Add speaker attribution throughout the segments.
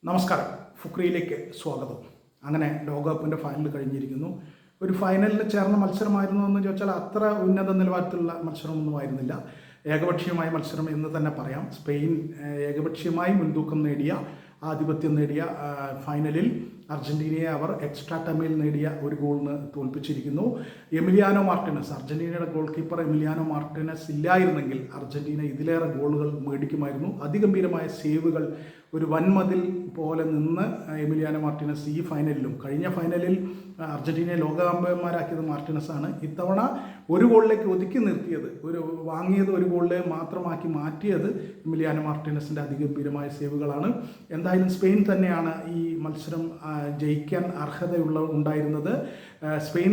Speaker 1: നമസ്കാരം, ഫുക്രിയിലേക്ക് സ്വാഗതം. അങ്ങനെ ലോകകപ്പിൻ്റെ ഫൈനൽ കഴിഞ്ഞിരിക്കുന്നു. ഒരു ഫൈനലിൽ ചേർന്ന മത്സരമായിരുന്നു എന്ന് ചോദിച്ചാൽ അത്ര ഉന്നത നിലവാരത്തിലുള്ള മത്സരമൊന്നും ആയിരുന്നില്ല. ഏകപക്ഷീയമായ മത്സരം എന്ന് തന്നെ പറയാം. സ്പെയിൻ ഏകപക്ഷീയമായി മുൻതൂക്കം നേടിയ, ആധിപത്യം നേടിയ ഫൈനലിൽ അർജൻറ്റീനയെ അവർ എക്സ്ട്രാ ടൈമിൽ നേടിയ ഒരു ഗോളിന് തോൽപ്പിച്ചിരിക്കുന്നു. എമിലിയാനോ മാർട്ടിനസ്, അർജൻറ്റീനയുടെ ഗോൾ കീപ്പർ എമിലിയാനോ മാർട്ടിനസ് ഇല്ലായിരുന്നെങ്കിൽ അർജൻറ്റീന ഇതിലേറെ ഗോളുകൾ മേടിക്കുമായിരുന്നു. അതിഗംഭീരമായ സേവുകൾ, ഒരു വൻമതിൽ പോലെ നിന്ന് എമിലിയാനോ മാർട്ടിനസ് ഈ ഫൈനലിലും, കഴിഞ്ഞ ഫൈനലിൽ അർജൻറ്റീനയെ ലോകചാമ്പ്യന്മാരാക്കിയത് മാർട്ടിനസാണ്. ഇത്തവണ ഒരു ഗോളിലേക്ക് ഒതുക്കി നിർത്തിയത്, വാങ്ങിയത് ഒരു ഗോളിലെ മാത്രമാക്കി മാറ്റിയത് എമിലിയാനോ മാർട്ടിനസിൻ്റെ അതിഗംഭീരമായ സേവുകളാണ്. എന്തായാലും സ്പെയിൻ തന്നെയാണ് ഈ മത്സരം ജയിക്കാൻ ഉണ്ടായിരുന്നത്. സ്പെയിൻ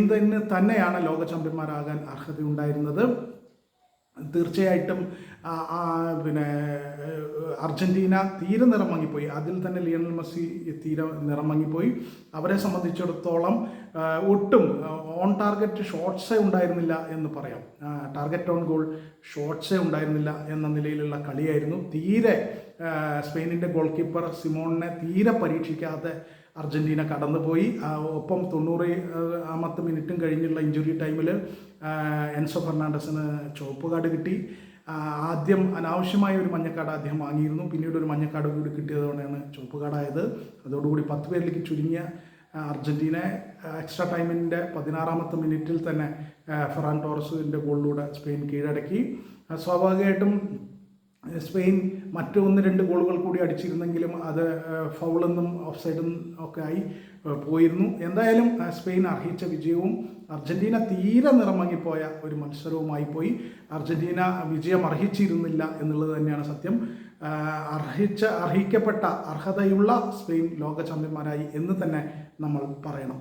Speaker 1: തന്നെയാണ് ലോക ചാമ്പ്യന്മാരാകാൻ അർഹതയുണ്ടായിരുന്നത്. തീർച്ചയായിട്ടും അർജൻറ്റീന തീരെ നിറം മങ്ങിപ്പോയി. അതിൽ തന്നെ ലിയണൽ മെസ്സി തീരെ നിറം മങ്ങിപ്പോയി. അവരെ സംബന്ധിച്ചിടത്തോളം ഒട്ടും ഓൺ ടാർഗറ്റ് ഷോട്ട്സേ ഉണ്ടായിരുന്നില്ല എന്ന് പറയാം. ടാർഗറ്റ് ഓൺ ഗോൾ ഷോട്ട്സേ ഉണ്ടായിരുന്നില്ല എന്ന നിലയിലുള്ള കളിയായിരുന്നു. തീരെ സ്പെയിനിൻ്റെ ഗോൾ കീപ്പർ സിമോണിനെ തീരെ പരീക്ഷിക്കാതെ അർജൻറ്റീന കടന്നുപോയി. ഒപ്പം 90ാമത്തെ മിനിറ്റും കഴിഞ്ഞുള്ള ഇഞ്ചുറി ടൈമിൽ എൻസോ ഫെർണാണ്ടസിന് ചുവപ്പ് കാർഡ് കിട്ടി. ആദ്യം അനാവശ്യമായ ഒരു മഞ്ഞക്കാർഡ് അദ്ദേഹം വാങ്ങിയിരുന്നു. പിന്നീട് ഒരു മഞ്ഞക്കാർഡ് കൂടി കിട്ടിയതോടെയാണ് ചുവപ്പ് കാർഡായത്. അതോടുകൂടി 10 പേരിലേക്ക് ചുരുങ്ങിയ അർജൻറ്റീന എക്സ്ട്രാ ടൈമിൻ്റെ 16ാമത്തെ മിനിറ്റിൽ തന്നെ ഫെറാൻ ടോറസിൻ്റെ ഗോളിലൂടെ സ്പെയിൻ കീഴടക്കി. സ്വാഭാവികമായിട്ടും സ്പെയിൻ മറ്റ് 1-2 ഗോളുകൾ കൂടി അടിച്ചിരുന്നെങ്കിലും അത് ഫൗളെന്നും ഓഫ് സൈഡും ഒക്കെ ആയി പോയിരുന്നു. എന്തായാലും സ്പെയിൻ അർഹിച്ച വിജയവും അർജൻറ്റീന തീരെ നിറമങ്ങിപ്പോയ ഒരു മത്സരവുമായി പോയി. അർജൻറ്റീന വിജയം അർഹിച്ചിരുന്നില്ല എന്നുള്ളത് തന്നെയാണ് സത്യം. അർഹിക്കപ്പെട്ട അർഹതയുള്ള സ്പെയിൻ ലോക ചാമ്പ്യന്മാരായി എന്ന് തന്നെ നമ്മൾ പറയണം.